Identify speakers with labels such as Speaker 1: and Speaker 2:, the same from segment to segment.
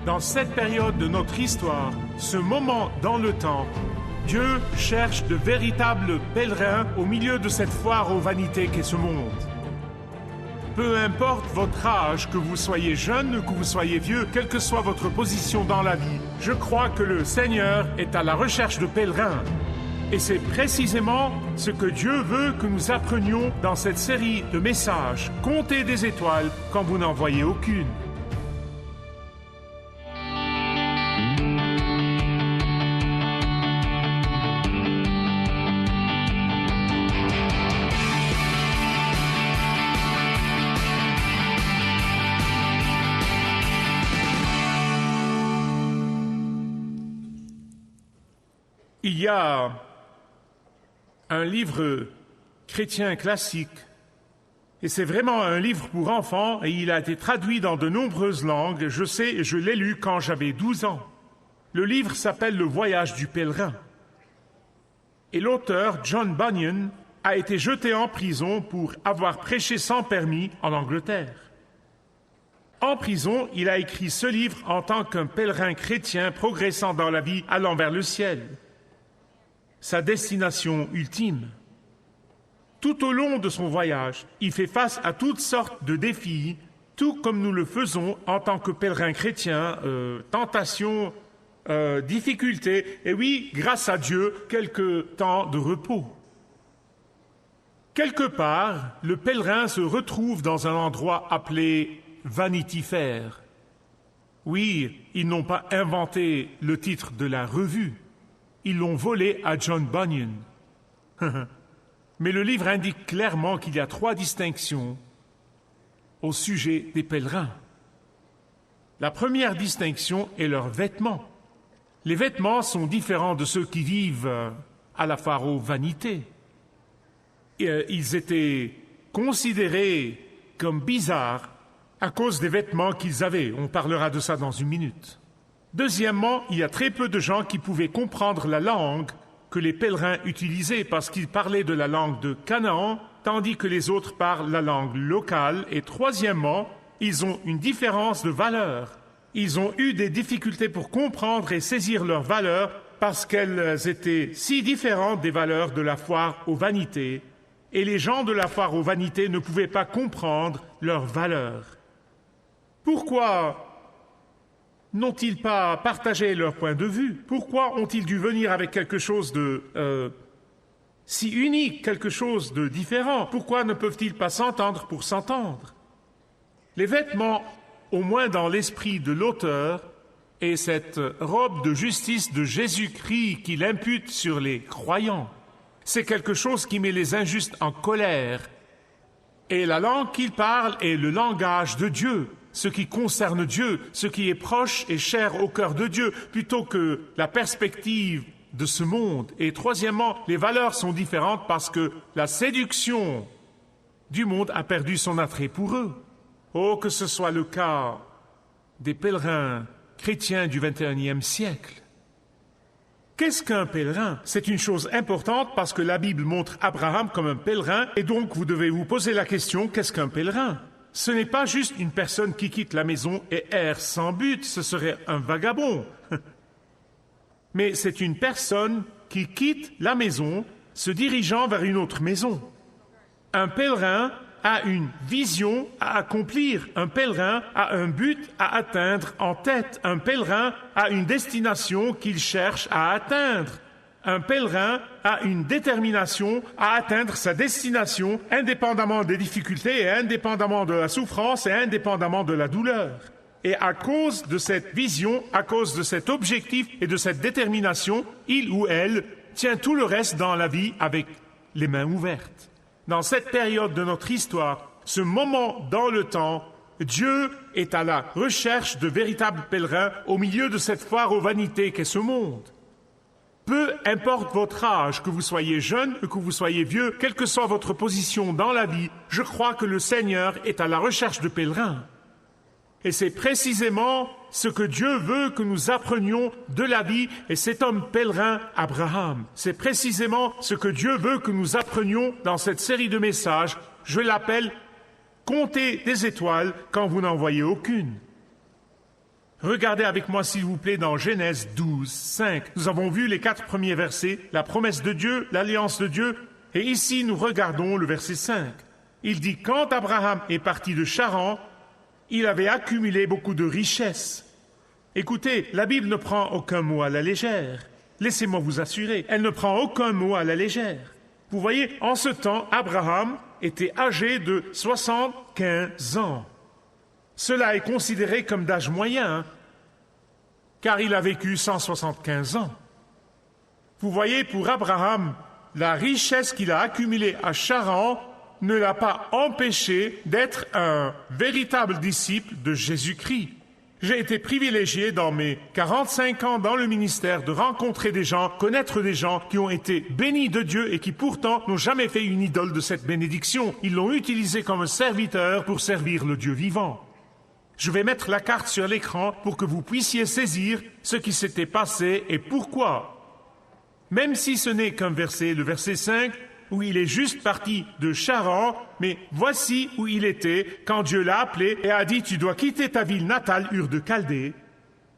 Speaker 1: Dans cette période de notre histoire, ce moment dans le temps, Dieu cherche de véritables pèlerins au milieu de cette foire aux vanités qu'est ce monde. Peu importe votre âge, que vous soyez jeune ou que vous soyez vieux, quelle que soit votre position dans la vie, je crois que le Seigneur est à la recherche de pèlerins. Et c'est précisément ce que Dieu veut que nous apprenions dans cette série de messages. Comptez des étoiles quand vous n'en voyez aucune. Il y a un livre chrétien classique, et c'est vraiment un livre pour enfants, et il a été traduit dans de nombreuses langues. Je sais, je l'ai lu quand j'avais 12 ans. Le livre s'appelle « Le voyage du pèlerin ». Et l'auteur, John Bunyan, a été jeté en prison pour avoir prêché sans permis en Angleterre. En prison, il a écrit ce livre en tant qu'un pèlerin chrétien progressant dans la vie allant vers le ciel. Sa destination ultime. Tout au long de son voyage, il fait face à toutes sortes de défis, tout comme nous le faisons en tant que pèlerins chrétiens, tentations, difficultés, et oui, grâce à Dieu, quelques temps de repos. Quelque part, le pèlerin se retrouve dans un endroit appelé Vanity Fair. Oui, ils n'ont pas inventé le titre de la revue. Ils l'ont volé à John Bunyan. Mais le livre indique clairement qu'il y a 3 distinctions au sujet des pèlerins. La première distinction est leurs vêtements. Les vêtements sont différents de ceux qui vivent à la foire aux vanités. Ils étaient considérés comme bizarres à cause des vêtements qu'ils avaient. On parlera de ça dans une minute. Deuxièmement, il y a très peu de gens qui pouvaient comprendre la langue que les pèlerins utilisaient parce qu'ils parlaient de la langue de Canaan, tandis que les autres parlent la langue locale. Et troisièmement, ils ont une différence de valeur. Ils ont eu des difficultés pour comprendre et saisir leurs valeurs parce qu'elles étaient si différentes des valeurs de la foire aux vanités. Et les gens de la foire aux vanités ne pouvaient pas comprendre leurs valeurs. Pourquoi n'ont-ils pas partagé leur point de vue? Pourquoi ont-ils dû venir avec quelque chose de si unique, quelque chose de différent? Pourquoi ne peuvent-ils pas s'entendre pour s'entendre? Les vêtements, au moins dans l'esprit de l'auteur, et cette robe de justice de Jésus-Christ qu'il impute sur les croyants, c'est quelque chose qui met les injustes en colère. Et la langue qu'il parle est le langage de Dieu, ce qui concerne Dieu, ce qui est proche et cher au cœur de Dieu, plutôt que la perspective de ce monde. Et troisièmement, les valeurs sont différentes parce que la séduction du monde a perdu son attrait pour eux. Oh, que ce soit le cas des pèlerins chrétiens du XXIe siècle. Qu'est-ce qu'un pèlerin? C'est une chose importante parce que la Bible montre Abraham comme un pèlerin, et donc vous devez vous poser la question, qu'est-ce qu'un pèlerin? Ce n'est pas juste une personne qui quitte la maison et erre sans but, ce serait un vagabond. Mais c'est une personne qui quitte la maison, se dirigeant vers une autre maison. Un pèlerin a une vision à accomplir. Un pèlerin a un but à atteindre en tête. Un pèlerin a une destination qu'il cherche à atteindre. Un pèlerin a une détermination à atteindre sa destination, indépendamment des difficultés et indépendamment de la souffrance et indépendamment de la douleur. Et à cause de cette vision, à cause de cet objectif et de cette détermination, il ou elle tient tout le reste dans la vie avec les mains ouvertes. Dans cette période de notre histoire, ce moment dans le temps, Dieu est à la recherche de véritables pèlerins au milieu de cette foire aux vanités qu'est ce monde. Peu importe votre âge, que vous soyez jeune ou que vous soyez vieux, quelle que soit votre position dans la vie, je crois que le Seigneur est à la recherche de pèlerins. Et c'est précisément ce que Dieu veut que nous apprenions de la vie et cet homme pèlerin, Abraham. C'est précisément ce que Dieu veut que nous apprenions dans cette série de messages. Je l'appelle « Comptez des étoiles quand vous n'en voyez aucune ». Regardez avec moi, s'il vous plaît, dans Genèse 12, 5. Nous avons vu les 4 premiers versets, la promesse de Dieu, l'alliance de Dieu, et ici nous regardons le verset 5. Il dit, quand Abraham est parti de Charan, il avait accumulé beaucoup de richesses. Écoutez, la Bible ne prend aucun mot à la légère. Laissez-moi vous assurer, elle ne prend aucun mot à la légère. Vous voyez, en ce temps, Abraham était âgé de 75 ans. Cela est considéré comme d'âge moyen, car il a vécu 175 ans. Vous voyez, pour Abraham, la richesse qu'il a accumulée à Charan ne l'a pas empêché d'être un véritable disciple de Jésus-Christ. J'ai été privilégié dans mes 45 ans dans le ministère de rencontrer des gens, connaître des gens qui ont été bénis de Dieu et qui pourtant n'ont jamais fait une idole de cette bénédiction. Ils l'ont utilisé comme un serviteur pour servir le Dieu vivant. Je vais mettre la carte sur l'écran pour que vous puissiez saisir ce qui s'était passé et pourquoi. Même si ce n'est qu'un verset, le verset 5, où il est juste parti de Charan, mais voici où il était quand Dieu l'a appelé et a dit « Tu dois quitter ta ville natale, Ur de Chaldée,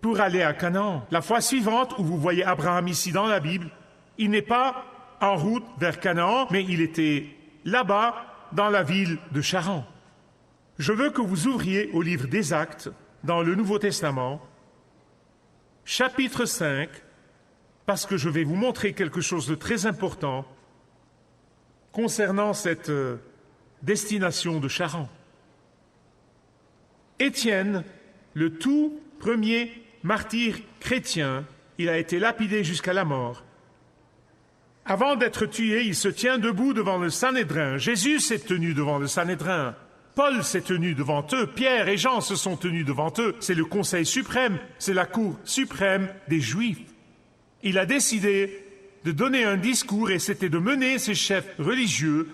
Speaker 1: pour aller à Canaan. » La fois suivante, où vous voyez Abraham ici dans la Bible, il n'est pas en route vers Canaan, mais il était là-bas, dans la ville de Charan. Je veux que vous ouvriez au livre des Actes, dans le Nouveau Testament, chapitre 5, parce que je vais vous montrer quelque chose de très important concernant cette destination de Charan. Étienne, le tout premier martyr chrétien, il a été lapidé jusqu'à la mort. Avant d'être tué, il se tient debout devant le Sanhédrin. Jésus s'est tenu devant le Sanhédrin. Paul s'est tenu devant eux. Pierre et Jean se sont tenus devant eux. C'est le Conseil suprême, c'est la Cour suprême des Juifs. Il a décidé de donner un discours et c'était de mener ces chefs religieux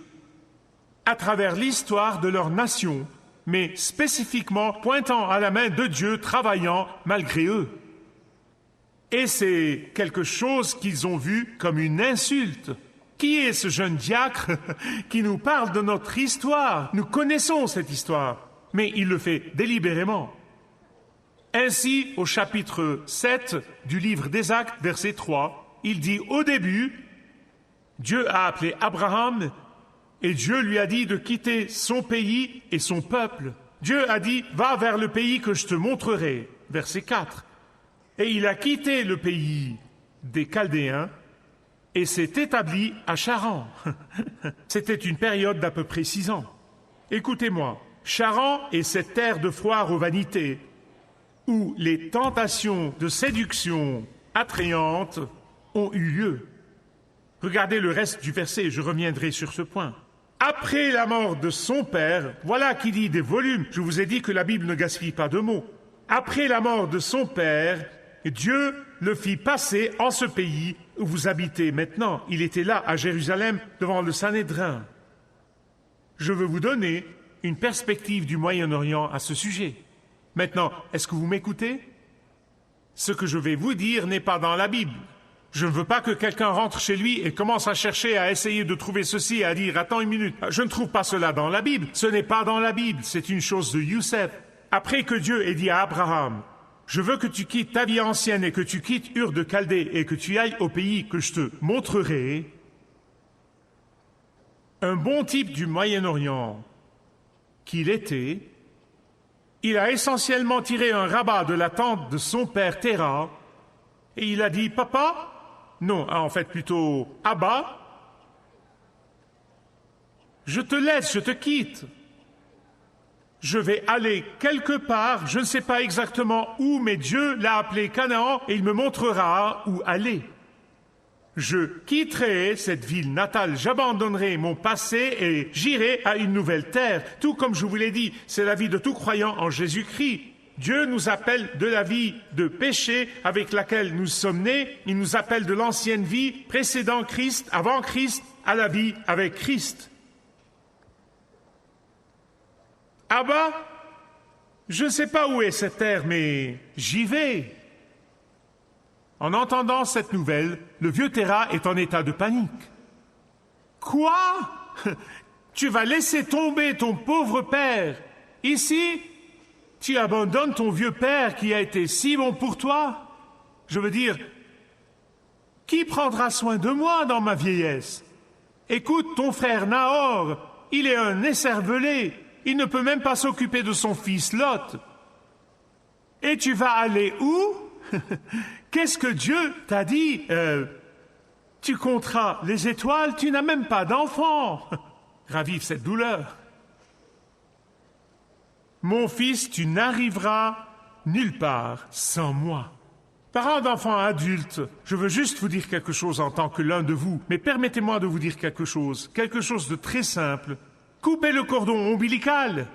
Speaker 1: à travers l'histoire de leur nation, mais spécifiquement pointant à la main de Dieu travaillant malgré eux. Et c'est quelque chose qu'ils ont vu comme une insulte. Qui est ce jeune diacre qui nous parle de notre histoire? Nous connaissons cette histoire, mais il le fait délibérément. Ainsi, au chapitre 7 du livre des Actes, verset 3, il dit « Au début, Dieu a appelé Abraham et Dieu lui a dit de quitter son pays et son peuple. Dieu a dit « Va vers le pays que je te montrerai » verset 4. Et il a quitté le pays des Chaldéens et s'est établi à Charan. C'était une période d'à peu près 6 ans. Écoutez-moi, Charan est cette terre de foire aux vanités où les tentations de séduction attrayantes ont eu lieu. Regardez le reste du verset, je reviendrai sur ce point. Après la mort de son père, voilà qui dit des volumes, je vous ai dit que la Bible ne gaspille pas de mots. Après la mort de son père, Dieu le fit passer en ce pays où vous habitez maintenant. Il était là, à Jérusalem, devant le Sanhédrin. Je veux vous donner une perspective du Moyen-Orient à ce sujet. Maintenant, est-ce que vous m'écoutez? Ce que je vais vous dire n'est pas dans la Bible. Je ne veux pas que quelqu'un rentre chez lui et commence à chercher, à essayer de trouver ceci et à dire « Attends une minute, je ne trouve pas cela dans la Bible. » Ce n'est pas dans la Bible, c'est une chose de Youssef. Après que Dieu ait dit à Abraham « Je veux que tu quittes ta vie ancienne et que tu quittes Ur de Chaldée et que tu ailles au pays que je te montrerai. » Un bon type du Moyen-Orient qu'il était, il a essentiellement tiré un rabat de la tente de son père Téra et il a dit « Papa ?» Non, en fait plutôt « Abba ?» Je te laisse, je te quitte. Je vais aller quelque part, je ne sais pas exactement où, mais Dieu l'a appelé Canaan et il me montrera où aller. Je quitterai cette ville natale, j'abandonnerai mon passé et j'irai à une nouvelle terre. Tout comme je vous l'ai dit, c'est la vie de tout croyant en Jésus-Christ. Dieu nous appelle de la vie de péché avec laquelle nous sommes nés. Il nous appelle de l'ancienne vie précédant Christ, avant Christ, à la vie avec Christ. Abba, je ne sais pas où est cette terre, mais j'y vais. En entendant cette nouvelle, le vieux Téra est en état de panique. Quoi? Tu vas laisser tomber ton pauvre père ici? Tu abandonnes ton vieux père qui a été si bon pour toi? Je veux dire, qui prendra soin de moi dans ma vieillesse? Écoute, ton frère Nahor, il est un écervelé. Il ne peut même pas s'occuper de son fils Lot. Et tu vas aller où? Qu'est-ce que Dieu t'a dit? Tu compteras les étoiles, tu n'as même pas d'enfant. Ravive cette douleur. Mon fils, tu n'arriveras nulle part sans moi. Parents d'enfants adultes, je veux juste vous dire quelque chose en tant que l'un de vous, mais permettez-moi de vous dire quelque chose de très simple. Coupez le cordon ombilical.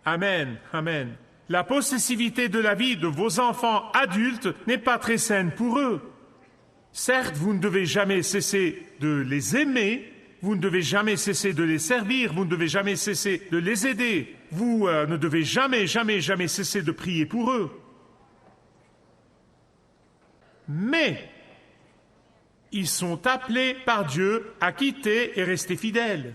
Speaker 1: Amen, amen. La possessivité de la vie de vos enfants adultes n'est pas très saine pour eux. Certes, vous ne devez jamais cesser de les aimer, vous ne devez jamais cesser de les servir, vous ne devez jamais cesser de les aider, vous ne devez jamais cesser de prier pour eux. Mais ils sont appelés par Dieu à quitter et rester fidèles.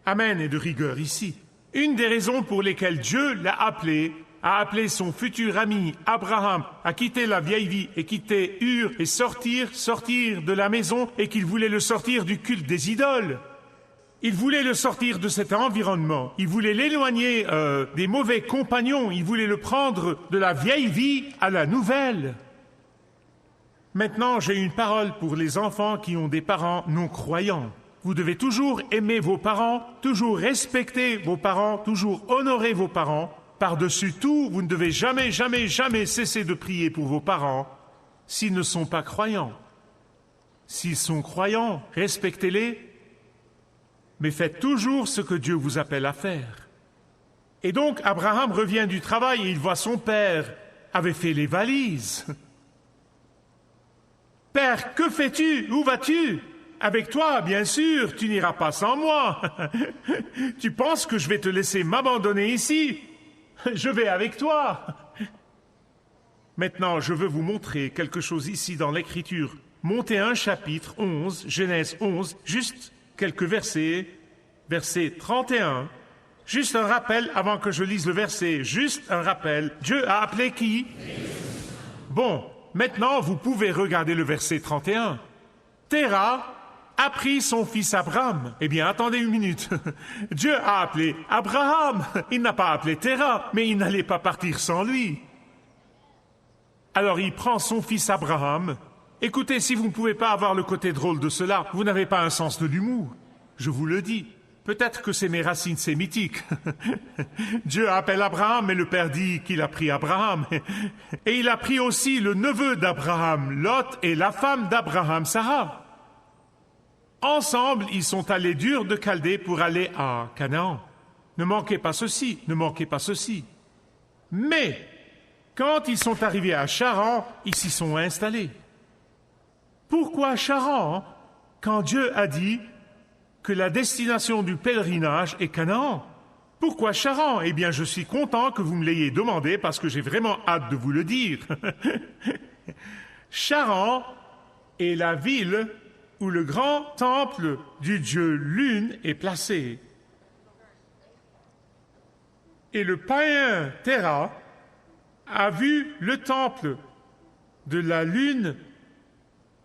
Speaker 1: Amen et de rigueur ici. Une des raisons pour lesquelles Dieu l'a appelé, a appelé son futur ami Abraham à quitter la vieille vie et quitter Ur et sortir de la maison, et qu'il voulait le sortir du culte des idoles. Il voulait le sortir de cet environnement. Il voulait l'éloigner des mauvais compagnons. Il voulait le prendre de la vieille vie à la nouvelle. Maintenant, j'ai une parole pour les enfants qui ont des parents non-croyants. Vous devez toujours aimer vos parents, toujours respecter vos parents, toujours honorer vos parents. Par-dessus tout, vous ne devez jamais cesser de prier pour vos parents s'ils ne sont pas croyants. S'ils sont croyants, respectez-les, mais faites toujours ce que Dieu vous appelle à faire. Et donc, Abraham revient du travail et il voit son père avait fait les valises. « Père, que fais-tu? Où vas-tu? » « Avec toi, bien sûr, tu n'iras pas sans moi. Tu penses que je vais te laisser m'abandonner ici? Je vais avec toi. » Maintenant, je veux vous montrer quelque chose ici dans l'Écriture. Montez un chapitre 11, Genèse 11, juste quelques versets, verset 31. Juste un rappel avant que je lise le verset, juste un rappel. Dieu a appelé qui? Bon, maintenant vous pouvez regarder le verset 31. Terah a pris son fils Abraham. Eh bien, attendez une minute. Dieu a appelé Abraham. Il n'a pas appelé Terah, mais il n'allait pas partir sans lui. Alors il prend son fils Abraham. Écoutez, si vous ne pouvez pas avoir le côté drôle de cela, vous n'avez pas un sens de l'humour. Je vous le dis. Peut-être que c'est mes racines sémitiques. Dieu appelle Abraham, mais le Père dit qu'il a pris Abraham. Et il a pris aussi le neveu d'Abraham, Lot, et la femme d'Abraham, Sarah. Ensemble, ils sont allés d'Ur de Chaldée pour aller à Canaan. Ne manquez pas ceci, ne manquez pas ceci. Mais, quand ils sont arrivés à Charan, ils s'y sont installés. Pourquoi Charan, quand Dieu a dit que la destination du pèlerinage est Canaan? Pourquoi Charan? Eh bien, je suis content que vous me l'ayez demandé parce que j'ai vraiment hâte de vous le dire. Charan est la ville où le grand temple du dieu Lune est placé. Et le païen Terah a vu le temple de la Lune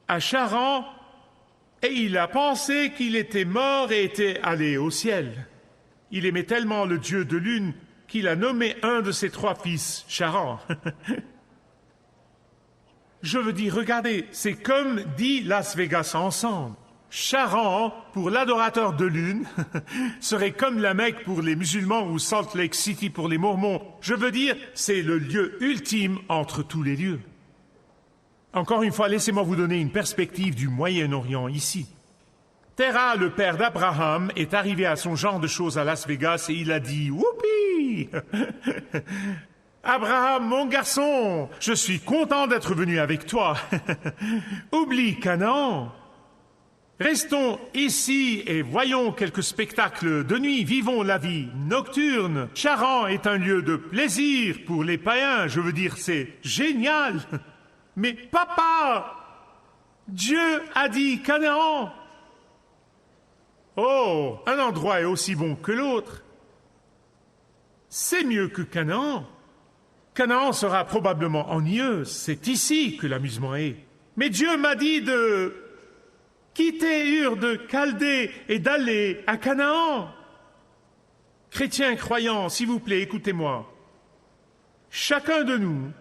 Speaker 1: à Charan et il a pensé qu'il était mort et était allé au ciel. Il aimait tellement le dieu de Lune qu'il a nommé un de ses 3 fils Charan. Je veux dire, regardez, c'est comme dit Las Vegas ensemble. Charan, pour l'adorateur de Lune, serait comme la Mecque pour les musulmans ou Salt Lake City pour les Mormons. Je veux dire, c'est le lieu ultime entre tous les lieux. Encore une fois, laissez-moi vous donner une perspective du Moyen-Orient ici. Terah, le père d'Abraham, est arrivé à son genre de choses à Las Vegas et il a dit « Whoopi !» Abraham, mon garçon, je suis content d'être venu avec toi. Oublie Canaan. Restons ici et voyons quelques spectacles de nuit. Vivons la vie nocturne. Charan est un lieu de plaisir pour les païens. Je veux dire, c'est génial. Mais papa, Dieu a dit Canaan. Oh, un endroit est aussi bon que l'autre. C'est mieux que Canaan. Canaan sera probablement ennuyeux, c'est ici que l'amusement est. Mais Dieu m'a dit de quitter Ur de Chaldée et d'aller à Canaan. Chrétiens croyants, s'il vous plaît, écoutez-moi. Chacun de nous,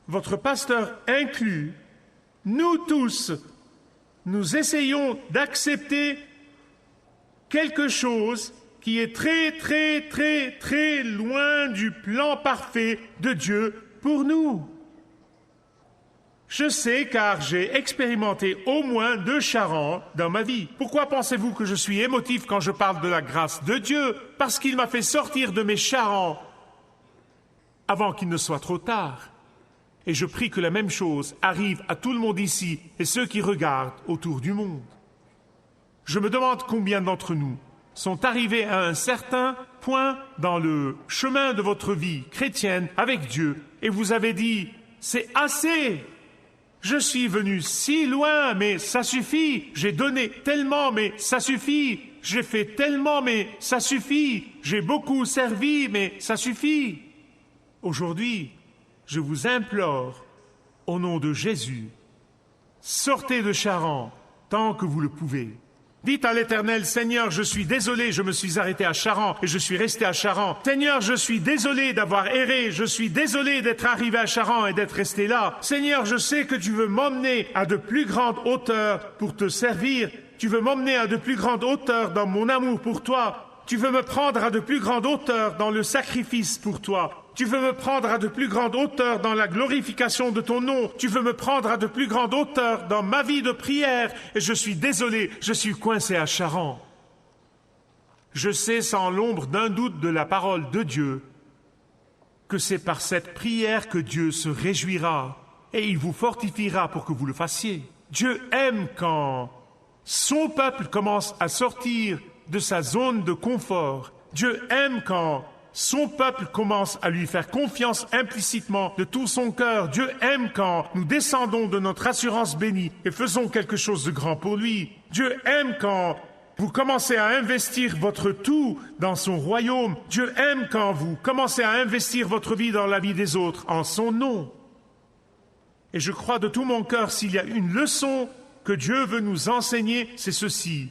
Speaker 1: votre pasteur inclus, nous tous, nous essayons d'accepter quelque chose qui est très, très, très, très loin du plan parfait de Dieu pour nous. Je sais car j'ai expérimenté au moins 2 charans dans ma vie. Pourquoi pensez-vous que je suis émotif quand je parle de la grâce de Dieu? Parce qu'il m'a fait sortir de mes charans avant qu'il ne soit trop tard. Et je prie que la même chose arrive à tout le monde ici et ceux qui regardent autour du monde. Je me demande combien d'entre nous sont arrivés à un certain point dans le chemin de votre vie chrétienne avec Dieu et vous avez dit « c'est assez ». Je suis venu si loin, mais ça suffit. J'ai donné tellement, mais ça suffit. J'ai fait tellement, mais ça suffit. J'ai beaucoup servi, mais ça suffit. Aujourd'hui, je vous implore, au nom de Jésus, sortez de Charan tant que vous le pouvez. Dites à l'Éternel, Seigneur, je suis désolé, je me suis arrêté à Charan et je suis resté à Charan. Seigneur, je suis désolé d'avoir erré, je suis désolé d'être arrivé à Charan et d'être resté là. Seigneur, je sais que tu veux m'emmener à de plus grandes hauteurs pour te servir. Tu veux m'emmener à de plus grandes hauteurs dans mon amour pour toi. Tu veux me prendre à de plus grandes hauteurs dans le sacrifice pour toi. Tu veux me prendre à de plus grandes hauteurs dans la glorification de ton nom. Tu veux me prendre à de plus grandes hauteurs dans ma vie de prière. Et je suis désolé, je suis coincé à Charan. Je sais sans l'ombre d'un doute de la parole de Dieu que c'est par cette prière que Dieu se réjouira et il vous fortifiera pour que vous le fassiez. Dieu aime quand son peuple commence à sortir de sa zone de confort. Dieu aime quand son peuple commence à lui faire confiance implicitement de tout son cœur. Dieu aime quand nous descendons de notre assurance bénie et faisons quelque chose de grand pour lui. Dieu aime quand vous commencez à investir votre tout dans son royaume. Dieu aime quand vous commencez à investir votre vie dans la vie des autres en son nom. Et je crois de tout mon cœur, s'il y a une leçon que Dieu veut nous enseigner, c'est ceci.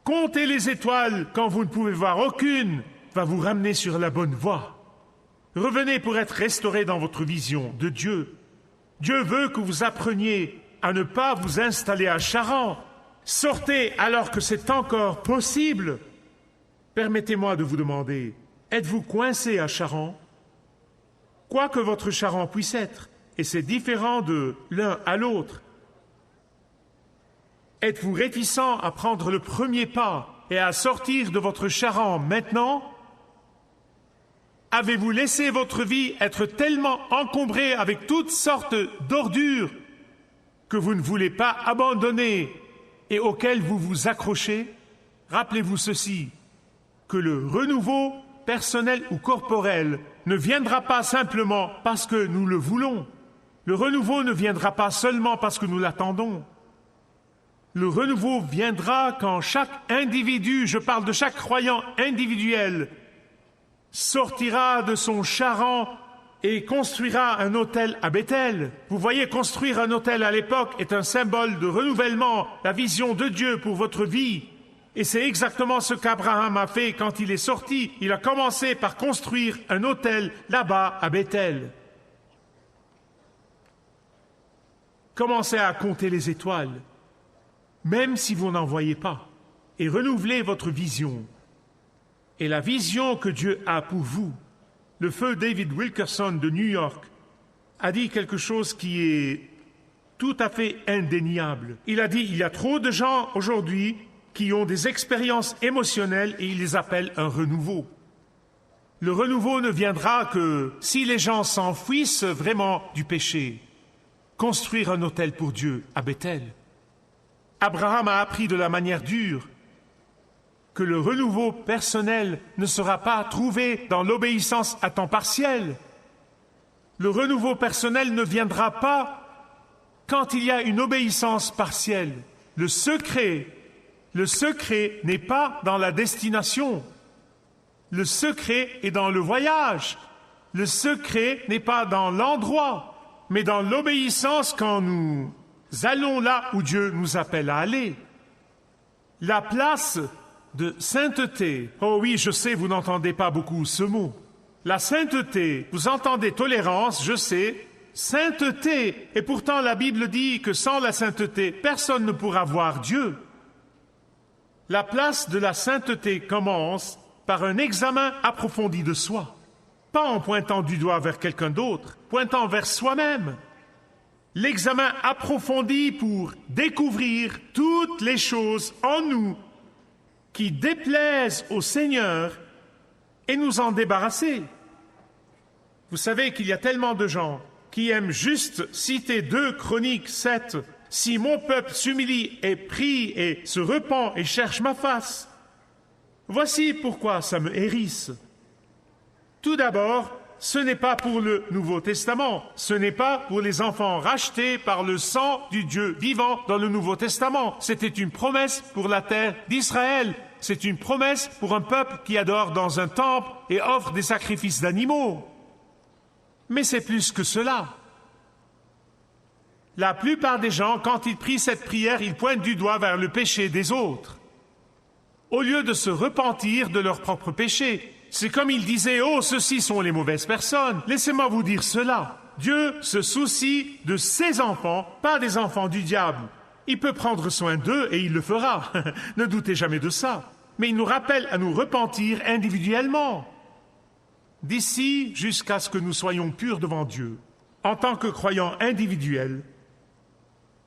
Speaker 1: Comptez les étoiles quand vous ne pouvez voir aucune va vous ramener sur la bonne voie. Revenez pour être restauré dans votre vision de Dieu. Dieu veut que vous appreniez à ne pas vous installer à Charan. Sortez alors que c'est encore possible. Permettez-moi de vous demander, êtes-vous coincé à Charan? Quoi que votre Charan puisse être, et c'est différent de l'un à l'autre, êtes-vous réticent à prendre le premier pas et à sortir de votre Charan maintenant? Avez-vous laissé votre vie être tellement encombrée avec toutes sortes d'ordures que vous ne voulez pas abandonner et auxquelles vous vous accrochez? Rappelez-vous ceci, que le renouveau personnel ou corporel ne viendra pas simplement parce que nous le voulons. Le renouveau ne viendra pas seulement parce que nous l'attendons. Le renouveau viendra quand chaque individu, je parle de chaque croyant individuel, sortira de son Charan et construira un autel à Béthel. Vous voyez, construire un autel à l'époque est un symbole de renouvellement, la vision de Dieu pour votre vie. Et c'est exactement ce qu'Abraham a fait quand il est sorti. Il a commencé par construire un autel là-bas à Béthel. Commencez à compter les étoiles, même si vous n'en voyez pas, et renouvelez votre vision. Et la vision que Dieu a pour vous, le feu David Wilkerson de New York a dit quelque chose qui est tout à fait indéniable. Il a dit, il y a trop de gens aujourd'hui qui ont des expériences émotionnelles et il les appelle un renouveau. Le renouveau ne viendra que si les gens s'enfuient vraiment du péché. Construire un autel pour Dieu à Béthel. Abraham a appris de la manière dure que le renouveau personnel ne sera pas trouvé dans l'obéissance à temps partiel. Le renouveau personnel ne viendra pas quand il y a une obéissance partielle. Le secret n'est pas dans la destination. Le secret est dans le voyage. Le secret n'est pas dans l'endroit, mais dans l'obéissance quand nous allons là où Dieu nous appelle à aller. La place de sainteté. Oh oui, je sais, vous n'entendez pas beaucoup ce mot. La sainteté, vous entendez tolérance, je sais, sainteté. Et pourtant la Bible dit que sans la sainteté, personne ne pourra voir Dieu. La place de la sainteté commence par un examen approfondi de soi. Pas en pointant du doigt vers quelqu'un d'autre, pointant vers soi-même. L'examen approfondi pour découvrir toutes les choses en nous qui déplaisent au Seigneur et nous en débarrasser. Vous savez qu'il y a tellement de gens qui aiment juste citer 2 Chroniques 7. Si mon peuple s'humilie et prie et se repent et cherche ma face. Voici pourquoi ça me hérisse. Tout d'abord, ce n'est pas pour le Nouveau Testament, ce n'est pas pour les enfants rachetés par le sang du Dieu vivant dans le Nouveau Testament. C'était une promesse pour la terre d'Israël. C'est une promesse pour un peuple qui adore dans un temple et offre des sacrifices d'animaux. Mais c'est plus que cela. La plupart des gens, quand ils prient cette prière, ils pointent du doigt vers le péché des autres. Au lieu de se repentir de leurs propres péchés. C'est comme ils disaient « Oh, ceux-ci sont les mauvaises personnes ». Laissez-moi vous dire cela. Dieu se soucie de ses enfants, pas des enfants du diable. Il peut prendre soin d'eux et il le fera. Ne doutez jamais de ça. Mais il nous rappelle à nous repentir individuellement. D'ici jusqu'à ce que nous soyons purs devant Dieu, en tant que croyants individuels,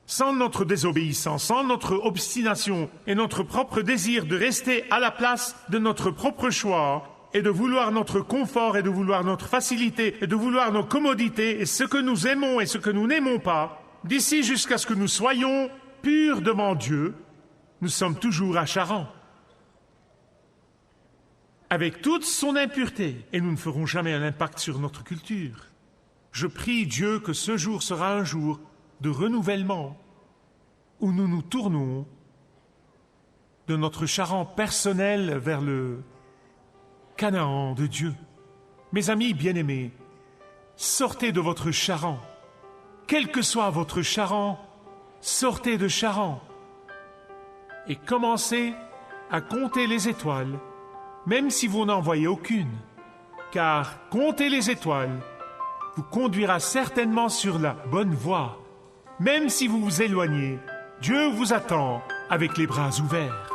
Speaker 1: sans notre désobéissance, sans notre obstination et notre propre désir de rester à la place de notre propre choix et de vouloir notre confort et de vouloir notre facilité et de vouloir nos commodités et ce que nous aimons et ce que nous n'aimons pas, d'ici jusqu'à ce que nous soyons purs devant Dieu, nous sommes toujours à Charan, avec toute son impureté, et nous ne ferons jamais un impact sur notre culture. Je prie Dieu que ce jour sera un jour de renouvellement, où nous nous tournons de notre Charan personnel vers le Canaan de Dieu. Mes amis bien-aimés, sortez de votre Charan. Quel que soit votre Charan, sortez de Charan et commencez à compter les étoiles, même si vous n'en voyez aucune, car compter les étoiles vous conduira certainement sur la bonne voie. Même si vous vous éloignez, Dieu vous attend avec les bras ouverts.